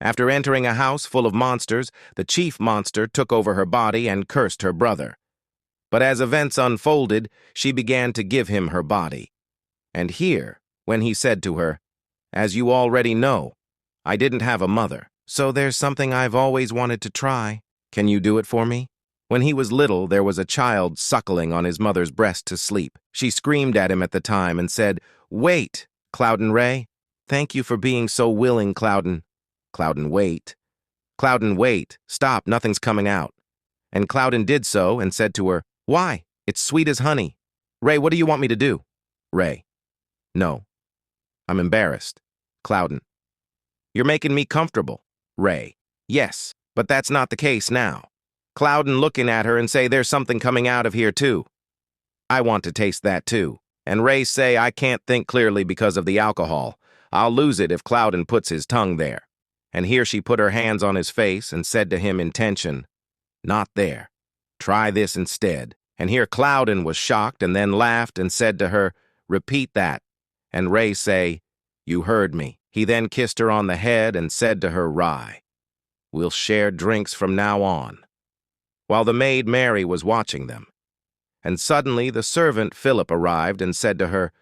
After entering a house full of monsters, the chief monster took over her body and cursed her brother. But as events unfolded, she began to give him her body. And here, when he said to her, "As you already know, I didn't have a mother, so there's something I've always wanted to try. Can you do it for me?" When he was little, there was a child suckling on his mother's breast to sleep. She screamed at him at the time and said, "Wait, Clouden Ray. Thank you for being so willing, Clouden." Clouden, wait. Clouden, wait. Stop, nothing's coming out. And Clouden did so and said to her, "Why? It's sweet as honey. Ray, what do you want me to do?" Ray, "No. I'm embarrassed." Clouden, "You're making me comfortable." Ray, "Yes, but that's not the case now." Clouden looking at her and say, "There's something coming out of here too. I want to taste that too." And Ray say, "I can't think clearly because of the alcohol. I'll lose it if Clouden puts his tongue there." And here she put her hands on his face and said to him in tension, "Not there. Try this instead." And here Clouden was shocked and then laughed and said to her, "Repeat that." And Ray say, "You heard me." He then kissed her on the head and said to her, "Rye, we'll share drinks from now on," while the maid Mary was watching them. And suddenly the servant Philip arrived and said to her,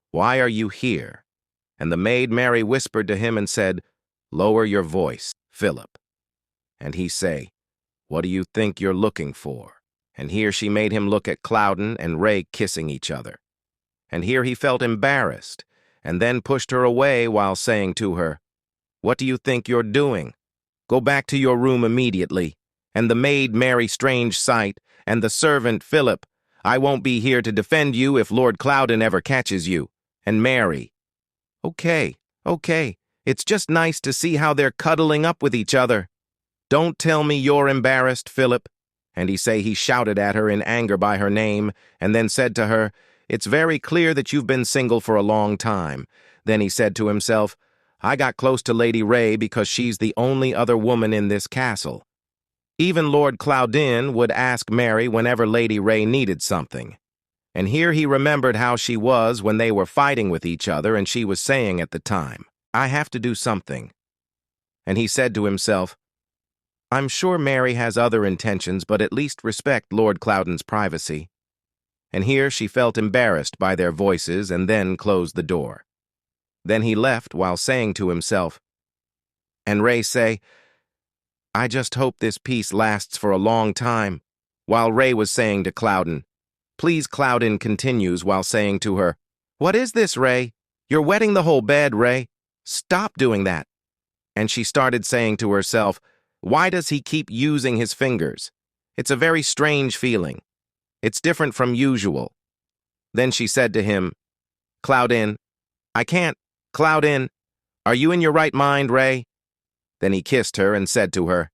"Why are you here?" And the maid Mary whispered to him and said, "Lower your voice, Philip." And he say, "What do you think you're looking for?" And here she made him look at Clouden and Ray kissing each other. And here he felt embarrassed, and then pushed her away while saying to her, "What do you think you're doing? Go back to your room immediately." And the maid Mary strange sight, and the servant Philip, "I won't be here to defend you if Lord Clouden ever catches you." And Mary, "Okay, okay. It's just nice to see how they're cuddling up with each other. Don't tell me you're embarrassed, Philip." And he shouted at her in anger by her name, and then said to her, "It's very clear that you've been single for a long time." Then he said to himself, "I got close to Lady Ray because she's the only other woman in this castle. Even Lord Clouden would ask Mary whenever Lady Ray needed something." And here he remembered how she was when they were fighting with each other, and she was saying at the time, "I have to do something." And he said to himself, "I'm sure Mary has other intentions, but at least respect Lord Clouden's privacy." And here she felt embarrassed by their voices and then closed the door. Then he left while saying to himself, and Ray say, "I just hope this peace lasts for a long time," while Ray was saying to Clouden. Please Clouden continues while saying to her, "What is this, Ray? You're wetting the whole bed, Ray. Stop doing that." And she started saying to herself, "Why does he keep using his fingers? It's a very strange feeling. It's different from usual." Then she said to him, "Clouden, I can't. Clouden, are you in your right mind, Ray?" Then he kissed her and said to her,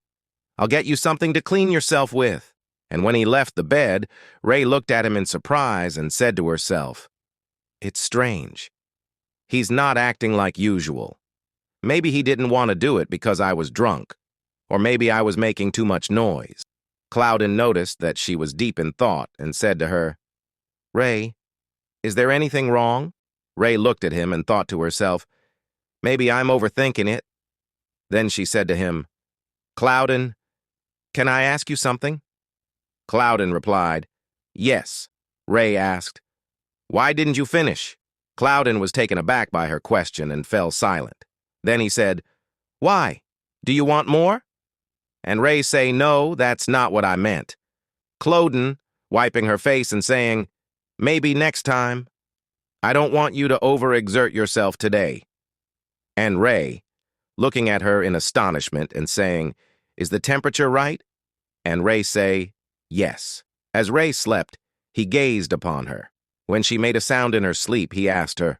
"I'll get you something to clean yourself with." And when he left the bed, Ray looked at him in surprise and said to herself, "It's strange. He's not acting like usual. Maybe he didn't want to do it because I was drunk, or maybe I was making too much noise." Clouden noticed that she was deep in thought and said to her, "Ray, is there anything wrong?" Ray looked at him and thought to herself, "Maybe I'm overthinking it." Then she said to him, "Clouden, can I ask you something?" Clouden replied, "Yes." Ray asked, "Why didn't you finish?" Clouden was taken aback by her question and fell silent. Then he said, "Why? Do you want more?" And Ray say, "No, that's not what I meant." Clouden, wiping her face and saying, "Maybe next time. I don't want you to overexert yourself today." And Ray, looking at her in astonishment and saying, "Is the temperature right?" And Ray say, "Yes." As Ray slept, he gazed upon her. When she made a sound in her sleep, he asked her,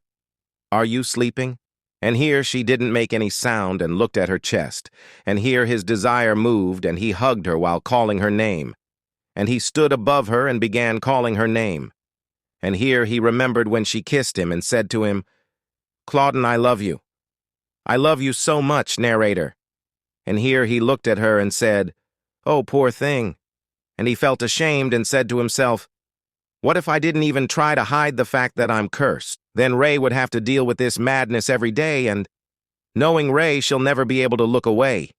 "Are you sleeping?" And here she didn't make any sound and looked at her chest. And here his desire moved, and he hugged her while calling her name. And he stood above her and began calling her name. And here he remembered when she kissed him and said to him, "Clouden, I love you. I love you so much, narrator." And here he looked at her and said, "Oh, poor thing." And he felt ashamed and said to himself, "What if I didn't even try to hide the fact that I'm cursed? Then Ray would have to deal with this madness every day, and Knowing Ray, she'll never be able to look away.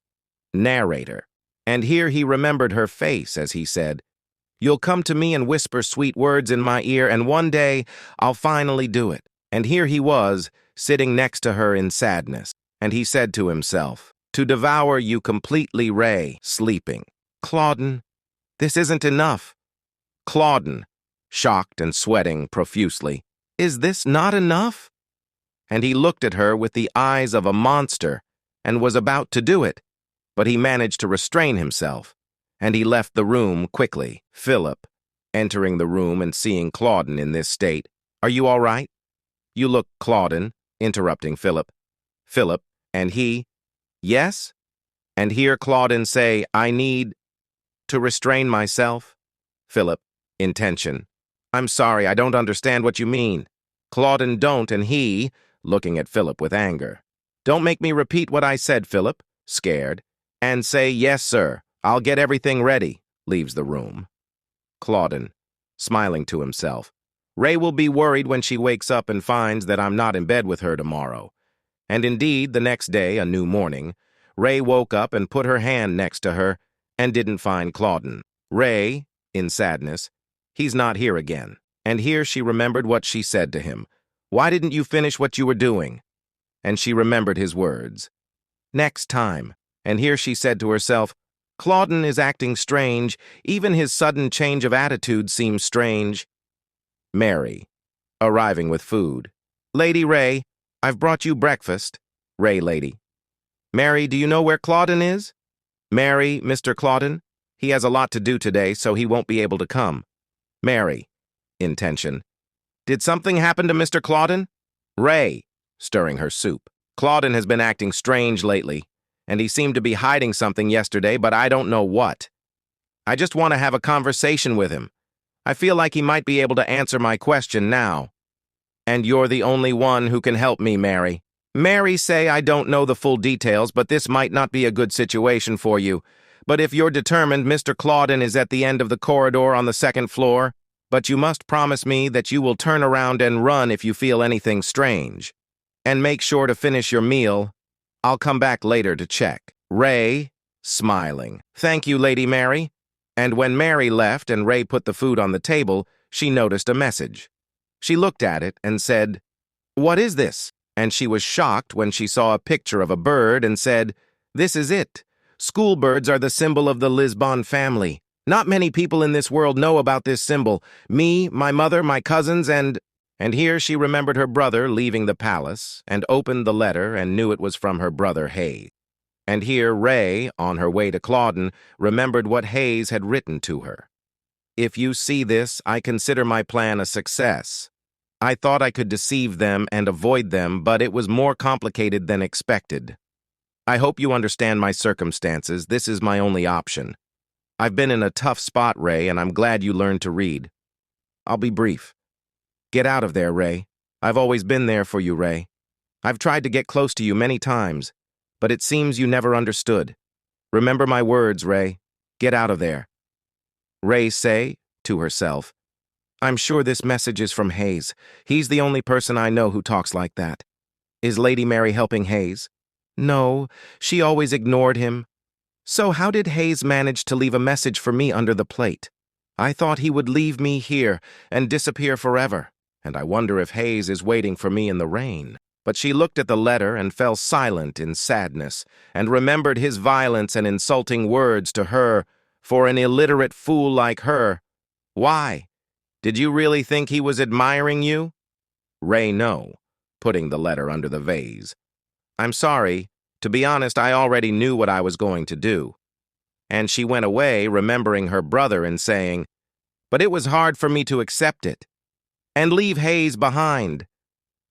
Narrator. And here he remembered her face as he said, "You'll come to me and whisper sweet words in my ear, and one day I'll finally do it." And here he was, sitting next to her in sadness. And he said to himself, "To devour you completely, Ray," sleeping. "Claudine, this isn't enough." Claudine, shocked and sweating profusely, "Is this not enough?" And he looked at her with the eyes of a monster and was about to do it, but he managed to restrain himself, and he left the room quickly. Philip, entering the room and seeing Claudine in this state, "Are you all right?" "You look, Claudine," interrupting Philip. Philip, and he, "Yes?" And hear Claudine say, "I need to restrain myself." Philip, in tension, "I'm sorry, I don't understand what you mean." Claudine, "Don't," and he, looking at Philip with anger, "Don't make me repeat what I said, Philip," scared, "and say, 'Yes, sir, I'll get everything ready,'" leaves the room. Claudine, smiling to himself, "Ray will be worried when she wakes up and finds that I'm not in bed with her tomorrow." And indeed, the next day, a new morning, Ray woke up and put her hand next to her and didn't find Claudine. Ray, in sadness, "He's not here again." And here she remembered what she said to him. "Why didn't you finish what you were doing?" And she remembered his words. "Next time." And here she said to herself, "Claudine is acting strange. Even his sudden change of attitude seems strange." Mary, arriving with food. "Lady Ray, I've brought you breakfast." Ray, lady. "Mary, do you know where Claudine is?" Mary, "Mr. Claudine, he has a lot to do today, so he won't be able to come." Mary, in tension, "Did something happen to Mr. Claudine?" Ray, stirring her soup. "Claudine has been acting strange lately, and he seemed to be hiding something yesterday, but I don't know what. I just want to have a conversation with him. I feel like he might be able to answer my question now. And you're the only one who can help me, Mary." Mary say, "I don't know the full details, but this might not be a good situation for you. But if you're determined, Mr. Claudine is at the end of the corridor on the second floor. But you must promise me that you will turn around and run if you feel anything strange. And make sure to finish your meal. I'll come back later to check." Ray, smiling, "Thank you, Lady Mary." And when Mary left and Ray put the food on the table, she noticed a message. She looked at it and said, "What is this?" And she was shocked when she saw a picture of a bird and said, "This is it. School birds are the symbol of the Lisbon family. Not many people in this world know about this symbol. Me, my mother, my cousins, and..." And here she remembered her brother leaving the palace and opened the letter and knew it was from her brother Hayes. And here Ray, on her way to Claudine, remembered what Hayes had written to her. "If you see this, I consider my plan a success. I thought I could deceive them and avoid them, but it was more complicated than expected. I hope you understand my circumstances. This is my only option. I've been in a tough spot, Ray, and I'm glad you learned to read. I'll be brief. Get out of there, Ray. I've always been there for you, Ray. I've tried to get close to you many times, but it seems you never understood. Remember my words, Ray. Get out of there." Ray say, to herself, "I'm sure this message is from Hayes. He's the only person I know who talks like that. Is Lady Mary helping Hayes? No, she always ignored him. So how did Hayes manage to leave a message for me under the plate? I thought he would leave me here and disappear forever, and I wonder if Hayes is waiting for me in the rain." But she looked at the letter and fell silent in sadness, and remembered his violence and insulting words to her for an illiterate fool like her. "Why? Did you really think he was admiring you?" Ray, no, putting the letter under the vase. "I'm sorry. To be honest, I already knew what I was going to do." And she went away, remembering her brother and saying, "But it was hard for me to accept it. And leave Hayes behind.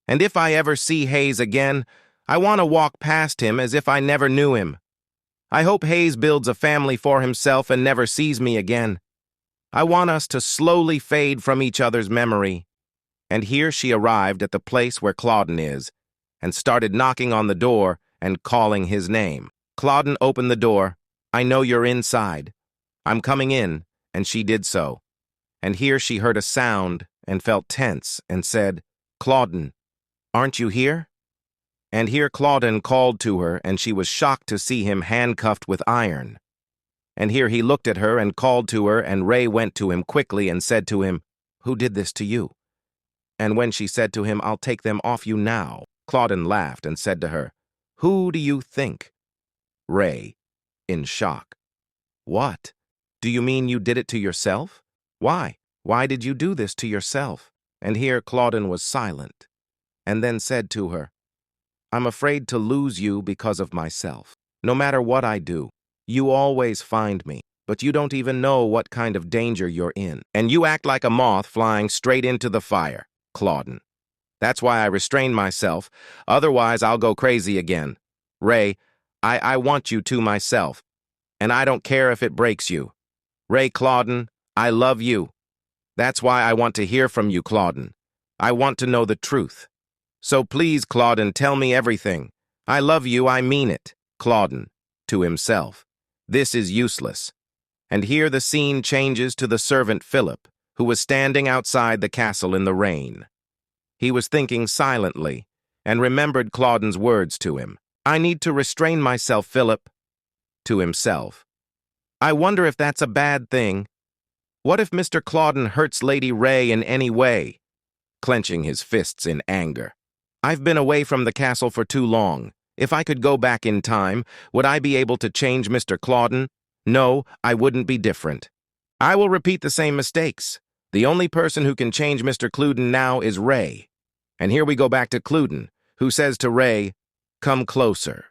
And if I ever see Hayes again, I want to walk past him as if I never knew him. I hope Hayes builds a family for himself and never sees me again. I want us to slowly fade from each other's memory." And here she arrived at the place where Claudine is, and started knocking on the door and calling his name. Claudine opened the door. "I know you're inside. I'm coming in," and she did so. And here she heard a sound and felt tense and said, "Claudine, aren't you here?" And here Claudine called to her, and she was shocked to see him handcuffed with iron. And here he looked at her and called to her, and Ray went to him quickly and said to him, "Who did this to you?" And when she said to him, "I'll take them off you now," Claudine laughed and said to her, "Who do you think?" Ray, in shock. "What? Do you mean you did it to yourself? Why? Why did you do this to yourself?" And here Claudine was silent, and then said to her, "I'm afraid to lose you because of myself. No matter what I do, you always find me, but you don't even know what kind of danger you're in. And you act like a moth flying straight into the fire, Claudine. That's why I restrain myself, otherwise I'll go crazy again. Ray, I want you to myself, and I don't care if it breaks you. Ray, Claudine, I love you. That's why I want to hear from you, Claudine. I want to know the truth. So please, Claudine, tell me everything. I love you, I mean it." Claudine, to himself, "This is useless." And here the scene changes to the servant Philip, who was standing outside the castle in the rain. He was thinking silently, and remembered Claudine's words to him. "I need to restrain myself, Philip." To himself, "I wonder if that's a bad thing. What if Mr. Claudine hurts Lady Ray in any way?" Clenching his fists in anger. "I've been away from the castle for too long. If I could go back in time, would I be able to change Mr. Claudine? No, I wouldn't be different. I will repeat the same mistakes. The only person who can change Mr. Claudine now is Ray." And here we go back to Claudine, who says to Ray, "Come closer."